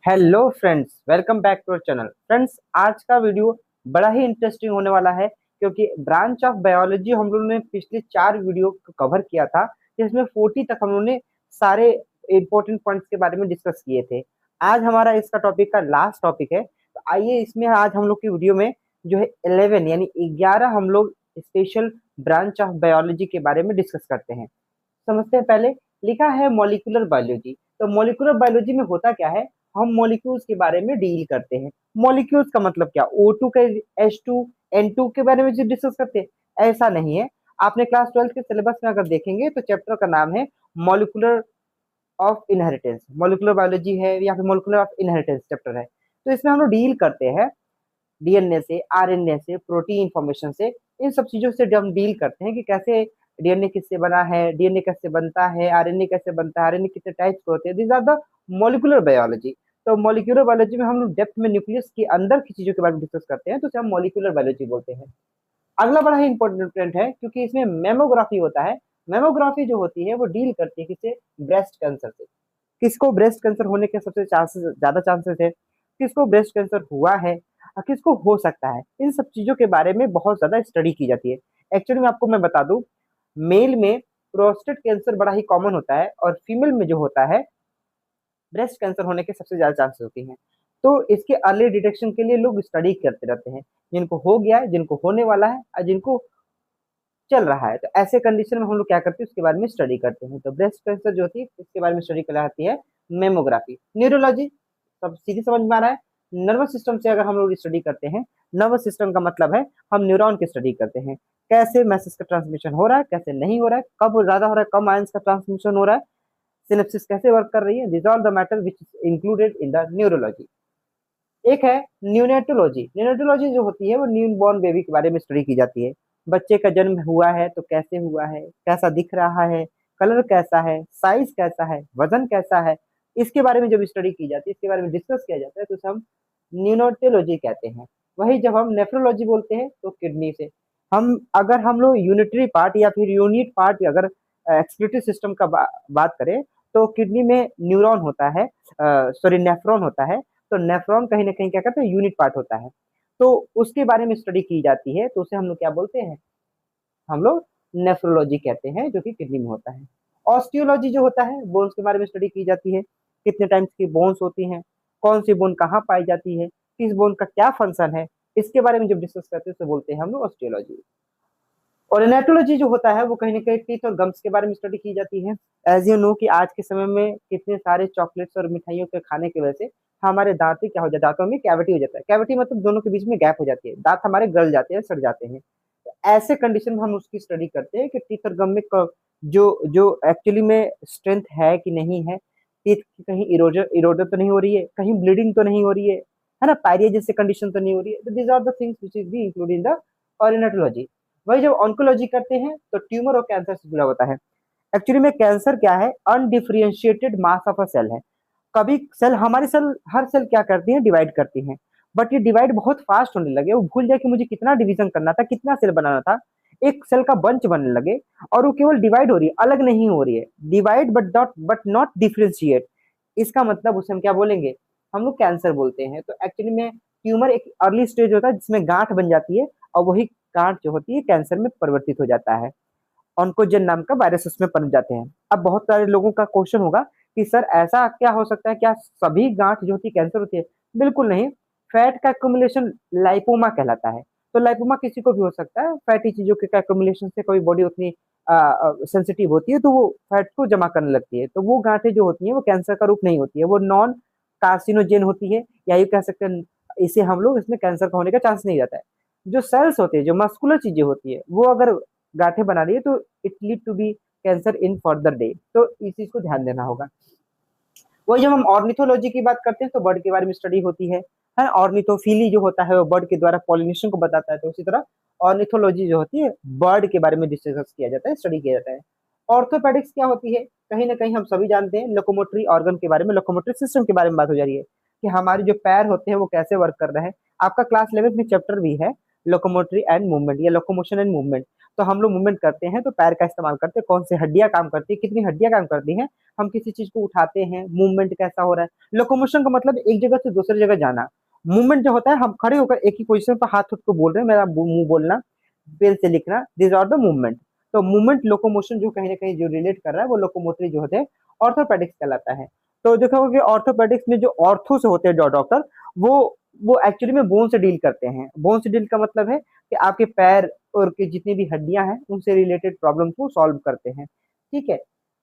Hello friends, welcome back to our channel. Friends, आज का video बड़ा ही इंटरेस्टिंग होने वाला है क्योंकि ब्रांच ऑफ बायोलॉजी हम लोगों ने पिछले 4 वीडियो को कवर किया था, जिसमें 40 तक हम लोगों ने सारे इंपॉर्टेंट पॉइंट्स के बारे में डिस्कस किए थे। आज हमारा इसका टॉपिक का लास्ट टॉपिक है, तो आइए इसमें आज हम लोग की वीडियो में जो है 11 यानी 11 हम लोग स्पेशल ब्रांच ऑफ बायोलॉजी के बारे में डिस्कस करते हैं। समझते हैं पहले। लिखा है मॉलिक्यूलर बायोलॉजी। तो मॉलिक्यूलर बायोलॉजी में होता क्या है, हम मॉलिक्यूल्स के बारे में डील करते हैं। मॉलिक्यूल्स का मतलब क्या, O2 के H2 N2 के बारे में जो डिस्कस करते हैं, ऐसा नहीं है। आपने क्लास 12 के सिलेबस में अगर देखेंगे तो चैप्टर का नाम है molecular of inheritance. Molecular biology है या फिर मॉलिक्यूलर ऑफ इनहेरिटेंस चैप्टर है। तो इसमें हम लोग डील करते हैं डीएनए से, आरएनए से, प्रोटीन इंफॉर्मेशन से, इन सब चीजों से जब हम डील करते हैं कि कैसे डीएनए किससे बना है, डीएनए कैसे बनता है, आरएनए कैसे बनता है, आरएनए कितने टाइप्स के होते हैं। This are the molecular biology. तो मॉलिक्यूलर बायोलॉजी में हम लोग डेप्थ में न्यूक्लियस के अंदर की चीजों के बारे में डिस्कस करते हैं, तो उसे हम मॉलिक्यूलर बायोलॉजी बोलते हैं। अगला बड़ा ही इंपॉर्टेंट है क्योंकि इसमें मेमोग्राफी होता है। मेमोग्राफी जो होती है वो डील करती है किससे, ब्रेस्ट कैंसर से। किसको ब्रेस्ट कैंसर होने के सबसे चांसेस, ज्यादा चांसेस है, किसको ब्रेस्ट कैंसर हुआ है और किसको हो सकता है, इन सब चीजों के बारे में बहुत ज्यादा स्टडी की जाती है। एक्चुअली में आपको मैं बता दूं, मेल में प्रोस्टेट कैंसर बड़ा ही कॉमन होता है और फीमेल में जो होता है ब्रेस्ट कैंसर होने के सबसे ज्यादा चांसेस होती हैं। तो इसके अर्ली डिटेक्शन के लिए लोग स्टडी करते रहते हैं, जिनको हो गया है, जिनको होने वाला है और जिनको चल रहा है। तो ऐसे कंडीशन में हम लोग क्या करते हैं, उसके बारे में स्टडी करते हैं। तो ब्रेस्ट कैंसर जो होती है इसके बारे में स्टडी कराती है मेमोग्राफी। न्यूरोलॉजी सब सीधी समझ में आ रहा है। नर्वस सिस्टम से अगर हम लोग स्टडी करते हैं, नर्वस सिस्टम का मतलब है हम न्यूरॉन की स्टडी करते हैं, कैसे मैसेज का ट्रांसमिशन हो रहा है, कैसे नहीं हो रहा है, कब ज्यादा हो रहा है, कम आयंस का ट्रांसमिशन हो रहा है, सिनेप्सिस कैसे वर्क कर रही है। This all the matter which is included in the neurology. एक है न्यूनेटोलॉजी। न्यूनेटोलॉजी जो होती है वो न्यू बॉर्न बेबी के बारे में स्टडी की जाती है। बच्चे का जन्म हुआ है तो कैसे हुआ है, कैसा दिख रहा है, कलर कैसा है, साइज कैसा है, वजन कैसा है, इसके बारे में जब स्टडी की जाती है, इसके बारे में डिस्कस किया जाता है, तो उसे हम न्यूनेटोलॉजी कहते हैं। वही जब हम नेफ्रोलॉजी बोलते हैं तो किडनी से हम, अगर हम लोग यूनिटरी पार्ट या फिर यूनिट पार्ट अगर एक्सक्रीटरी सिस्टम का बात करें, तो किडनी में न्यूरॉन होता है, सॉरी नेफ्रॉन होता है। तो नेफ्रॉन कहीं ना कहीं क्या करते हैं, यूनिट पार्ट होता है। तो उसके बारे में स्टडी की जाती है, तो उसे हम लोग क्या बोलते हैं, हम लोग नेफ्रोलॉजी कहते हैं, जो कि किडनी में होता है। ऑस्टियोलॉजी जो होता है, बोन्स के बारे में स्टडी की जाती है, कितने टाइप्स की बोन्स होती हैं, कौन सी बोन कहाँ पाई जाती है, किस बोन का क्या फंक्शन है, इसके बारे में जब डिस्कस करते हैं उसे बोलते हैं हम लोग ऑस्टियोलॉजी। और एनाटोलॉजी जो होता है वो कहीं ना कहीं टीथ और गम्स के बारे में स्टडी की जाती है। एज यू नो कि आज के समय में कितने सारे चॉकलेट्स और मिठाइयों के खाने की वजह से हमारे दांत क्या हो जाता है, दांतों में कैविटी हो जाता है। कैविटी मतलब दोनों के बीच में गैप हो जाती है, दांत हमारे गल जाते हैं, सड़ जाते हैं। तो ऐसे कंडीशन में हम उसकी स्टडी करते हैं कि टीथ और गम में जो जो एक्चुअली में स्ट्रेंथ है कि नहीं है, टीथ की कहीं इरोजन इरोजन तो नहीं हो रही है, कहीं ब्लीडिंग तो नहीं हो रही है ना, पायरिया जैसे कंडीशन तो नहीं हो रही है। तो these are the things which is be include in the ऑर्गेनाटोलॉजी। वही जब ऑन्कोलॉजी करते हैं तो ट्यूमर और कैंसर से जुड़ा होता है। एक्चुअली में कैंसर क्या है, undifferentiated mass of a cell है। कभी सेल, हमारी सेल, हर सेल क्या करती है, डिवाइड करती है। बट ये डिवाइड बहुत फास्ट होने लगे, वो भूल जाए कि मुझे कितना डिवीजन करना था, कितना सेल बनाना था। एक सेल का बंच बनने लगे और वो केवल डिवाइड हो रही है, अलग नहीं हो रही है। Divide but not differentiate. इसका मतलब उसे हम क्या बोलेंगे, हम लोग कैंसर बोलते हैं। तो एक्चुअली में ट्यूमर एक अर्ली स्टेज होता है जिसमें गांठ बन जाती है, और वही गांठ जो होती है कैंसर में परिवर्तित हो जाता है। ऑन्कोजेन नाम का वायरस उसमें पनप जाते हैं। अब बहुत सारे लोगों का क्वेश्चन होगा कि सर ऐसा क्या हो सकता है, क्या सभी गांठ जो होती है कैंसर होती है? बिल्कुल नहीं। फैट का एक्युमुलेशन लाइपोमा कहलाता है। तो लाइपोमा किसी को भी हो सकता है, फैटी चीजों के एक्युमुलेशन से कोई बॉडी उतनी सेंसिटिव होती है तो वो फैट को जमा करने लगती है। तो वो गांठें जो होती हैं वो कैंसर का रूप नहीं होती है, वो नॉन कार्सिनोजेन होती है, या ये कह सकते हैं इसे हम लोग, इसमें कैंसर का होने का चांस नहीं रहता है। जो सेल्स होते हैं, जो मस्कुलर चीजें होती है, वो अगर गांठें बना रही है तो it lead to be cancer in further day. तो इस चीज को ध्यान देना होगा। वही जब हम ऑर्निथोलॉजी की बात करते हैं तो बर्ड के बारे में स्टडी होती है। ऑर्निथोफिली जो होता है वो बर्ड के द्वारा पॉलिनेशन को बताता है, तो उसी तरह ऑर्निथोलॉजी जो होती है बर्ड के बारे में डिस्कस किया जाता है, स्टडी किया जाता है। ऑर्थोपेडिक्स क्या होती है, कहीं ना कहीं हम सभी जानते हैं, लोकोमोटरी ऑर्गन के बारे में, लोकोमोटरी सिस्टम के बारे में बात हो जा रही है कि हमारे जो पैर होते हैं वो कैसे वर्क कर रहे हैं। आपका क्लास 11 में चैप्टर भी है लोकोमोटरी एंड मूवमेंट या लोकोमोशन एंड मूवमेंट। तो हम लोग मूवमेंट करते हैं तो पैर का इस्तेमाल करते हैं, कौन सी हड्डियां काम करती है, कितनी हड्डियां काम करती हैं, हम किसी चीज को उठाते हैं, मूवमेंट कैसा हो रहा है। लोकोमोशन का मतलब एक जगह से दूसरी जगह जाना। मूवमेंट जो होता है हम खड़े होकर एक ही पोजीशन पर हाथ उठ को बोल रहे हैं, मेरा मुंह बोलना, पेन से लिखना, दिस आर द मूवमेंट। तो मूवमेंट लोकोमोशन जो कहीं ना कहीं जो रिलेट कर रहा है वो लोकोमोटरी जो होते हैं ऑर्थोपेडिक्स कहलाता है। तो देखो कि ऑर्थोपेडिक्स में जो ऑर्थो से होते हैं डॉक्टर, वो वो एक्चुअली में बोन से डील करते हैं। बोन से डील का मतलब है कि आपके पैर और की जितनी भी हड्डियां हैं उनसे रिलेटेड प्रॉब्लम को सॉल्व करते हैं। ठीक है।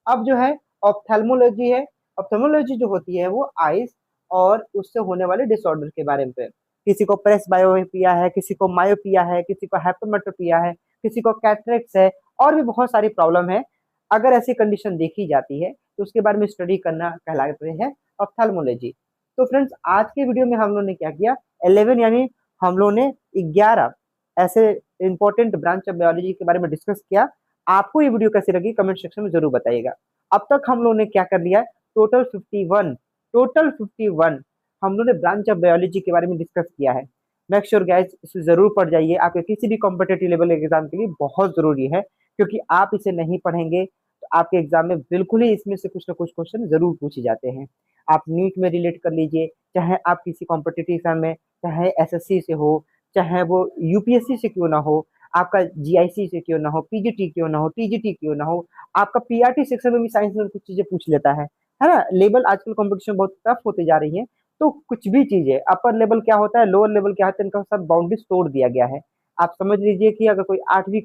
अब जो है ऑप्थेल्मोलॉजी है। ऑप्थेल्मोलॉजी जो होती है वो आइज और उससे होने वाले डिसऑर्डर के बारे में। किसी को प्रेस बायोपिया है, किसी को मायोपिया है, किसी को हाइपरमेट्रोपिया है, किसी को कैटरेक्ट है, और भी बहुत सारी प्रॉब्लम है। अगर ऐसी कंडीशन देखी जाती है तो उसके बारे में स्टडी करना कहलाते हैं ऑप्थेल्मोलॉजी। तो फ्रेंड्स आज के वीडियो में हम लोगों ने क्या किया, 11 यानी हम लोगों ने 11 ऐसे इंपॉर्टेंट ब्रांच ऑफ बायोलॉजी के बारे में डिस्कस किया। आपको ये वीडियो कैसी लगी कमेंट सेक्शन में जरूर बताइएगा। अब तक हम लोगों ने क्या कर लिया है, टोटल 51, टोटल 51 हम लोगों ने ब्रांच ऑफ बायोलॉजी के बारे में डिस्कस किया है। मेक श्योर गाइस इसे जरूर पढ़ जाइए, आपके किसी भी कॉम्पिटेटिव लेवल एग्जाम के लिए बहुत जरूरी है, क्योंकि आप इसे नहीं पढ़ेंगे तो आपके एग्जाम में बिल्कुल ही इसमें से कुछ ना कुछ क्वेश्चन जरूर पूछे जाते हैं। आप नीट में रिलेट कर लीजिए, चाहे आप किसी कॉम्पिटेटिव एग्जाम में, चाहे एसएससी से हो, चाहे वो यूपीएससी से क्यों ना हो, आपका जीआईसी से क्यों ना हो, पीजीटी क्यों ना हो, टीजीटी क्यों ना हो, आपका पीआरटी सेक्शन में भी साइंस में कुछ चीजें पूछ लेता है ना। लेवल आजकल कंपटीशन बहुत टफ होते जा रही है, तो कुछ भी चीजें अपर लेवल क्या होता है, लोअर लेवल क्या होता है, इनका सब बाउंड्रीज तोड़ दिया गया है। आप समझ लीजिए कि अगर कोई 8वीं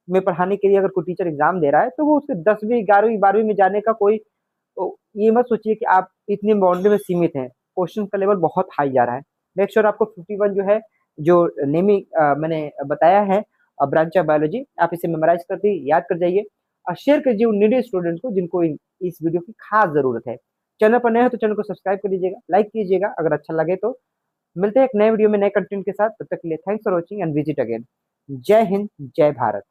में पढ़ाने के लिए अगर कोई टीचर एग्जाम दे रहा है तो वो उसके 10वीं 11वीं 12वीं में जाने का कोई, तो ये मत सोचिए कि आप इतनी बाउंड्री में सीमित हैं। क्वेश्चन का लेवल बहुत हाई जा रहा है। मेक श्योर आपको 51 जो है, जो नेमी मैंने बताया है ब्रांच ऑफ बायोलॉजी, आप इसे मेमोराइज कर दिए, याद कर जाइए और शेयर कीजिए उन नीडी स्टूडेंट्स को जिनको इस वीडियो की खास जरूरत है। चैनल पर नए हो तो चैनल को सब्सक्राइब कर लीजिएगा, लाइक कीजिएगा अगर अच्छा लगे तो। मिलते हैं एक नए वीडियो में नए कंटेंट के साथ, तब तक के लिए thanks for watching and visit again. जय हिंद, जय भारत।